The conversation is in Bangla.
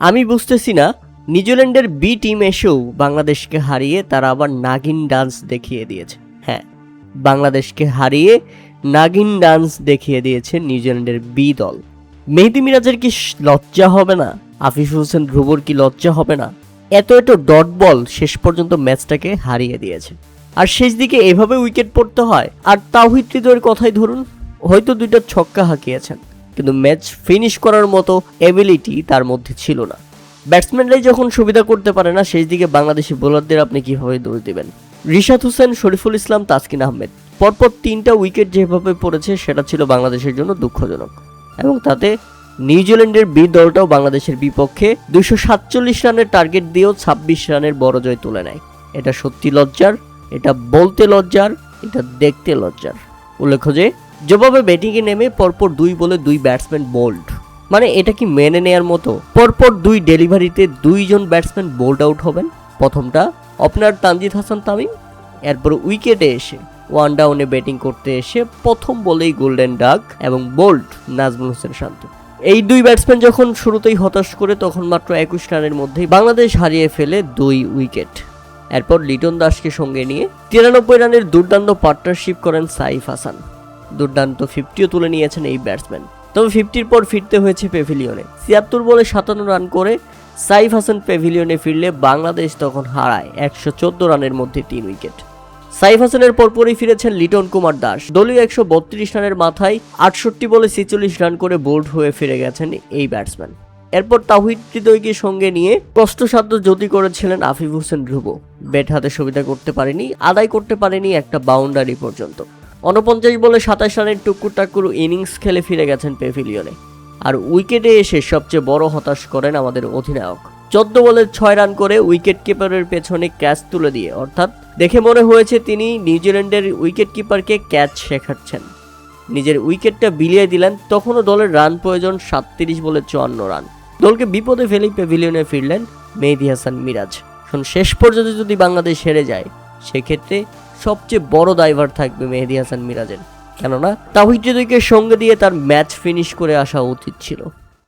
আমি বুঝতেছি না, নিউজিল্যান্ডের বি টিম এসেও বাংলাদেশকে হারিয়ে তারা আবার নাগিন ডান্স দেখিয়ে দিয়েছে। হ্যাঁ, বাংলাদেশকে হারিয়ে নাগিন ডান্স দেখিয়ে দিয়েছে নিউজিল্যান্ডের বি দল। মেহেদী মিরাজের কি লজ্জা হবে না? আফিফ হোসেন ধ্রুবর কি লজ্জা হবে না? এত ডট বল শেষ পর্যন্ত ম্যাচটাকে হারিয়ে দিয়েছে। আর শেষ দিকে এভাবে উইকেট পড়তে হয়। আর তাওহিদ হৃদয়ের কথাই ধরুন, হয়তো 2টা ছক্কা হাঁকিয়েছেন, কিন্তু ম্যাচ ফিনিশ করার মতো এবিলিটি তার মধ্যে ছিল না। ব্যাটসম্যানরাই যখন সুবিধা করতে পারে না, শেষ দিকে বাংলাদেশি বোলারদের আপনি কিভাবে দোষ দেবেন? রিশাদ হোসেন, শরীফুল ইসলাম, তাসকিন আহমেদ পরপর 3টা উইকেট যেভাবে পড়েছে সেটা ছিল বাংলাদেশের জন্য দুঃখজনক। এবং তাতে নিউজিল্যান্ডের বি দলটাও বাংলাদেশের বিপক্ষে 247 রানের টার্গেট দিয়েও 26 রানের বড় জয় তুলে নেয়। এটা সত্যি লজ্জার, এটা বলতে লজ্জার, এটা দেখতে লজ্জার। উল্লেখ্য যে জবাবে ব্যাটিংয়ে নেমে পরপর 2 বলে 2 ব্যাটসম্যান বোল্ড। মানে এটা কি মেনে নেয়ার মতো? পরপর 2 ডেলিভারিতে 2 জন ব্যাটসম্যান বোল্ড আউট হবেন। প্রথমটা ওপেনার তানজিদ হাসান তামিম, এরপর উইকেটে এসে ওয়ান ডাউনে ব্যাটিং করতে এসে প্রথম বলেই গোল্ডেন ডাক এবং বোল্ড নাজমুল হোসেন শান্ত। এই 2 ব্যাটসম্যান যখন শুরুতেই হতাশ করে, তখন মাত্র 21 রানের মধ্যেই বাংলাদেশ হারিয়ে ফেলে 2 উইকেট। এরপর লিটন দাসকে সঙ্গে নিয়ে 93 রানের দুর্দান্ত পার্টনারশিপ করেন সাইফ হাসান। দুর্দান্ত 50ও তুলে নিয়েছেন এই ব্যাটসম্যান। তবে 50-র পর ফিরতে হয়েছে প্যাভিলিয়নে। 76 বলে 57 রান করে সাইফ হাসান প্যাভিলিয়নে ফিরলে বাংলাদেশ তখন হারায় 114 রানের মধ্যে 3 উইকেট। সাইফ হাসানের পরপরই ফিরেছেন লিটন কুমার দাস। দলীয় 132 রানের মাথায় 68 বলে 46 রান করে বোল্ড হয়ে ফিরে গেছেন এই ব্যাটসম্যান। এরপর তাওহিদ হৃদয়কে সঙ্গে নিয়ে কষ্টসাধ্য জুটি করেছিলেন আফিফ হোসেন ধ্রুব। ব্যাট হাতে সুবিধা করতে পারেনি, আদায় করতে পারেনি একটা বাউন্ডারি পর্যন্ত। 49 বলে 27 রানের টুকুর টাকুর ইনিংস খেলে ফিরে গেছেন প্যাভিলিয়নে। আর উইকেটে এসে সবচেয়ে বড় হতাশ করেন আমাদের অধিনায়ক। 14 বলে 6 রান করে উইকেট কিপারের পেছনে ক্যাচ তুলে দিয়ে, অর্থাৎ দেখে মনে হয়েছে তিনি নিউজিল্যান্ডের উইকেট কিপারকে ক্যাচ শেখাচ্ছেন। নিজের উইকেটটা বিলিয়ে দিলেন। তখনও দলের রান প্রয়োজন 37 বলে 54 রান। দলকে বিপদে ফেলেই প্যাভিলিয়নে ফিরলেন মেহেদী হাসান মিরাজ। এখন শেষ পর্যন্ত যদি বাংলাদেশ হেরে যায়, সেক্ষেত্রে সবচেয়ে বড় দায়ভার থাকবে মেহেদী হাসান মিরাজের। কেননা তাওহিদ হৃদয়কে সঙ্গে দিয়ে তার ম্যাচ ফিনিশ করে আসা উচিত ছিল।